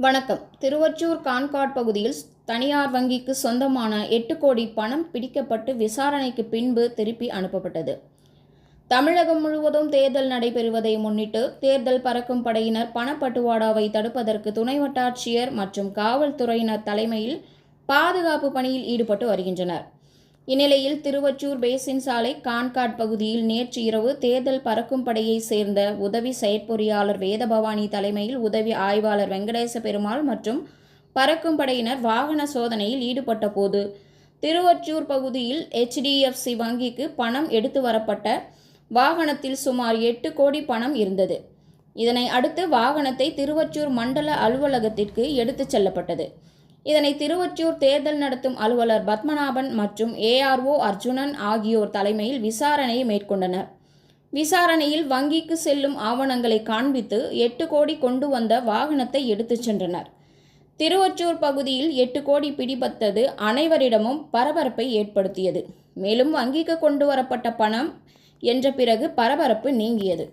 வணக்கம். திருவொற்றியூர் கான்காட் பகுதியில் தனியார் வங்கிக்கு சொந்தமான 8 கோடி பணம் பிடிக்கப்பட்டு விசாரணைக்கு பின்பு திருப்பி அனுப்பப்பட்டது. தமிழகம் முழுவதும் தேர்தல் நடைபெறுவதை முன்னிட்டு தேர்தல் பறக்கும் படையினர் பணப்பட்டுவாடாவை தடுப்பதற்கு துணை வட்டாட்சியர் மற்றும் காவல்துறையினர் தலைமையில் பாதுகாப்பு பணியில் ஈடுபட்டு வருகின்றனர். இந்நிலையில் திருவொற்றியூர் பேசின் சாலை கான்காட் பகுதியில் நேற்று இரவு தேர்தல் பறக்கும் படையை சேர்ந்த உதவி செயற்பொறியாளர் வேதபவானி தலைமையில் உதவி ஆய்வாளர் வெங்கடேச பெருமாள் மற்றும் பறக்கும் படையினர் வாகன சோதனையில் ஈடுபட்ட போது திருவொற்றியூர் பகுதியில் HDFC வங்கிக்கு பணம் எடுத்து வரப்பட்ட வாகனத்தில் சுமார் 8 கோடி பணம் இருந்தது. இதனை அடுத்து வாகனத்தை திருவொற்றியூர் மண்டல அலுவலகத்திற்கு எடுத்துச் செல்லப்பட்டது. இதனை திருவொற்றியூர் தேர்தல் நடத்தும் அலுவலர் பத்மநாபன் மற்றும் ARO அர்ஜுனன் ஆகியோர் தலைமையில் விசாரணையை மேற்கொண்டனர். விசாரணையில் வங்கிக்கு செல்லும் ஆவணங்களை காண்பித்து 8 கோடி கொண்டு வந்த வாகனத்தை எடுத்துச் சென்றனர். திருவொற்றியூர் பகுதியில் 8 கோடி பிடிபட்டது அனைவரிடமும் பரபரப்பை ஏற்படுத்தியது. மேலும் வங்கிக்கு கொண்டு வரப்பட்ட பணம் என்ற பிறகு பரபரப்பு நீங்கியது.